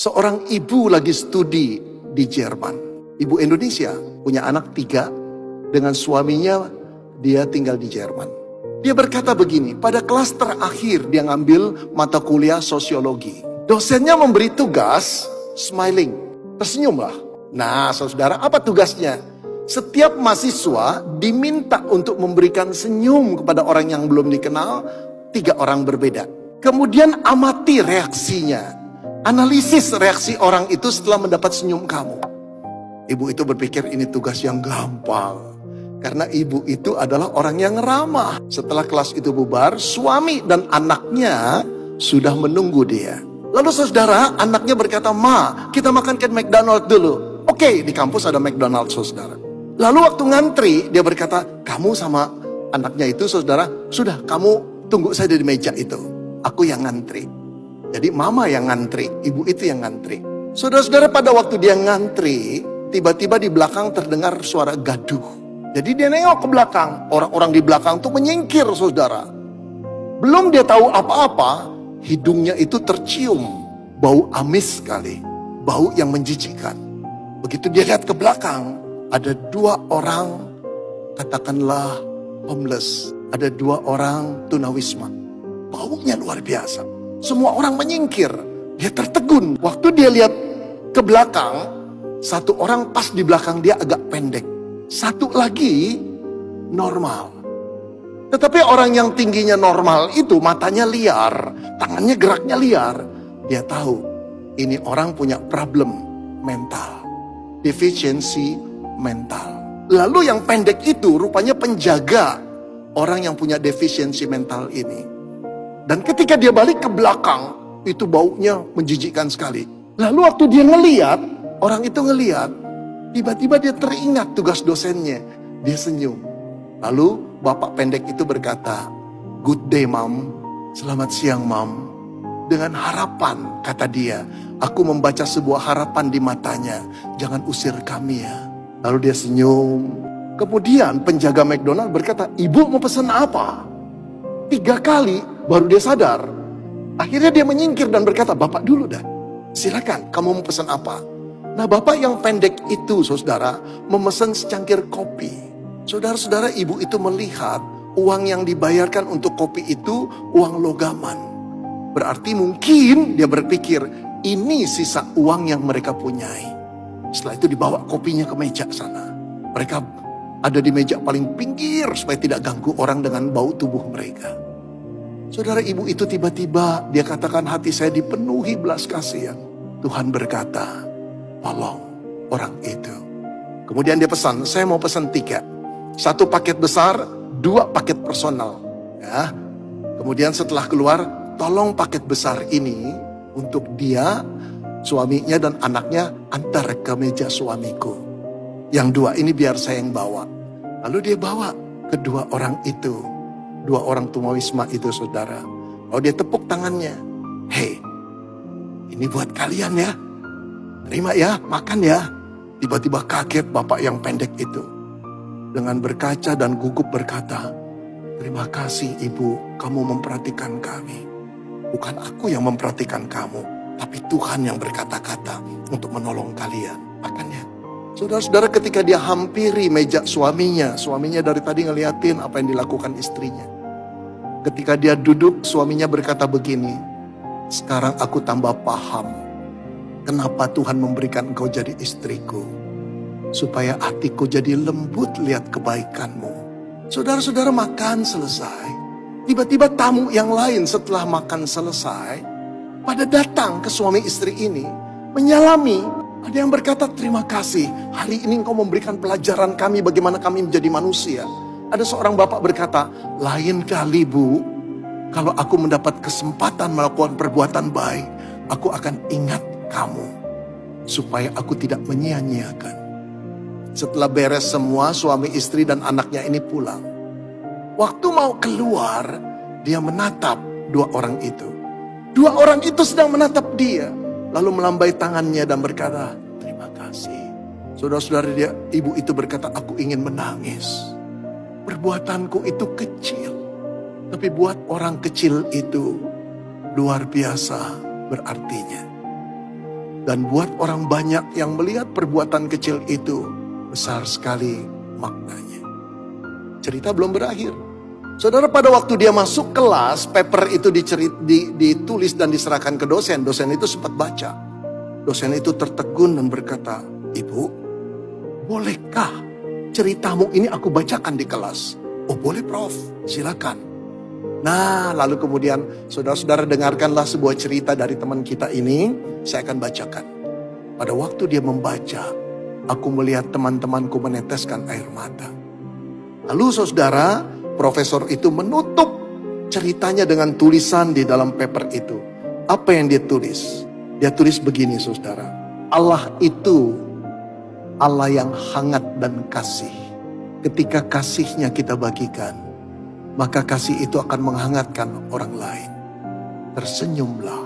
Seorang ibu lagi studi di Jerman. Ibu Indonesia, punya anak 3. Dengan suaminya, dia tinggal di Jerman. Dia berkata begini, pada kelas terakhir dia ngambil mata kuliah sosiologi. Dosennya memberi tugas, smiling, tersenyumlah. Nah, saudara, apa tugasnya? Setiap mahasiswa diminta untuk memberikan senyum kepada orang yang belum dikenal, 3 orang berbeda. Kemudian amati reaksinya. Analisis reaksi orang itu setelah mendapat senyum kamu. Ibu itu berpikir ini tugas yang gampang. Karena ibu itu adalah orang yang ramah. Setelah kelas itu bubar, suami dan anaknya sudah menunggu dia. Lalu saudara, anaknya berkata, "Ma, kita makan ke McDonald's dulu." Oke, di kampus ada McDonald's, saudara. Lalu waktu ngantri, dia berkata, "Kamu sama anaknya itu, saudara, sudah kamu tunggu saja di meja itu. Aku yang ngantri." Jadi mama yang ngantri, ibu itu yang ngantri. Saudara-saudara, pada waktu dia ngantri, tiba-tiba di belakang terdengar suara gaduh. Jadi dia nengok ke belakang. Orang-orang di belakang tuh menyingkir, saudara. Belum dia tahu apa-apa, hidungnya itu tercium bau amis sekali. Bau yang menjijikkan. Begitu dia lihat ke belakang, ada 2 orang, katakanlah homeless. Ada 2 orang tunawisma. Baunya luar biasa. Semua orang menyingkir. Dia tertegun. Waktu dia lihat ke belakang, 1 orang pas di belakang dia agak pendek. 1 lagi normal. Tetapi orang yang tingginya normal itu matanya liar. Tangannya geraknya liar. Dia tahu ini orang punya problem mental. Deficiency mental. Lalu yang pendek itu rupanya penjaga orang yang punya defisiensi mental ini. Dan ketika dia balik ke belakang, itu baunya menjijikkan sekali. Lalu waktu dia ngeliat, orang itu ngeliat, tiba-tiba dia teringat tugas dosennya. Dia senyum. Lalu bapak pendek itu berkata, "Good day, Mom." Selamat siang, Mom. Dengan harapan, kata dia, "Aku membaca sebuah harapan di matanya. Jangan usir kami ya." Lalu dia senyum. Kemudian penjaga McDonald berkata, "Ibu mau pesan apa?" 3 kali baru dia sadar. Akhirnya dia menyingkir dan berkata, "Bapak dulu dah. Silakan, kamu mau pesan apa?" Nah, bapak yang pendek itu, saudara, memesan secangkir kopi. Saudara-saudara, ibu itu melihat uang yang dibayarkan untuk kopi itu uang logaman. Berarti mungkin dia berpikir, ini sisa uang yang mereka punyai. Setelah itu dibawa kopinya ke meja sana. Mereka ada di meja paling pinggir supaya tidak ganggu orang dengan bau tubuh mereka. Saudara, ibu itu tiba-tiba dia katakan, "Hati saya dipenuhi belas kasihan." Tuhan berkata, "Tolong orang itu." Kemudian dia pesan, "Saya mau pesan 3. 1 paket besar, 2 paket personal." Ya. Kemudian setelah keluar, "Tolong paket besar ini untuk dia, suaminya dan anaknya antar ke meja suamiku. Yang 2 ini biar saya yang bawa." Lalu dia bawa ke 2 orang itu. 2 orang tunawisma itu, saudara. Lalu dia tepuk tangannya. "Hei, ini buat kalian ya. Terima ya, makan ya." Tiba-tiba kaget bapak yang pendek itu. Dengan berkaca dan gugup berkata, "Terima kasih ibu, kamu memperhatikan kami. Bukan aku yang memperhatikan kamu, tapi Tuhan yang berkata-kata untuk menolong kalian. Makan ya." Saudara-saudara, ketika dia hampiri meja suaminya dari tadi ngeliatin apa yang dilakukan istrinya. Ketika dia duduk, suaminya berkata begini, "Sekarang aku tambah paham kenapa Tuhan memberikan engkau jadi istriku. Supaya hatiku jadi lembut lihat kebaikanmu." Saudara-saudara, makan selesai. Tiba-tiba tamu yang lain setelah makan selesai, pada datang ke suami istri ini, menyalami. Ada yang berkata, "Terima kasih, hari ini engkau memberikan pelajaran kami bagaimana kami menjadi manusia." Ada seorang bapak berkata, "Lain kali Bu, kalau aku mendapat kesempatan melakukan perbuatan baik, aku akan ingat kamu, supaya aku tidak menyia-nyiakan." Setelah beres semua, suami istri dan anaknya ini pulang. Waktu mau keluar, dia menatap 2 orang itu. 2 orang itu sedang menatap dia. Lalu melambai tangannya dan berkata, "Terima kasih." Saudara-saudara, ibu itu berkata, "Aku ingin menangis. Perbuatanku itu kecil. Tapi buat orang kecil itu luar biasa berartinya." Dan buat orang banyak yang melihat perbuatan kecil itu, besar sekali maknanya. Cerita belum berakhir. Saudara, pada waktu dia masuk kelas, paper itu ditulis dan diserahkan ke dosen. Dosen itu sempat baca. Dosen itu tertegun dan berkata, "Ibu, bolehkah ceritamu ini aku bacakan di kelas?" "Oh boleh Prof, silakan." Nah, lalu kemudian saudara-saudara dengarkanlah sebuah cerita dari teman kita ini. Saya akan bacakan. Pada waktu dia membaca, aku melihat teman-temanku meneteskan air mata. Lalu saudara, profesor itu menutup ceritanya dengan tulisan di dalam paper itu. Apa yang dia tulis? Dia tulis begini saudara. Allah itu Allah yang hangat dan kasih. Ketika kasihnya kita bagikan, maka kasih itu akan menghangatkan orang lain. Tersenyumlah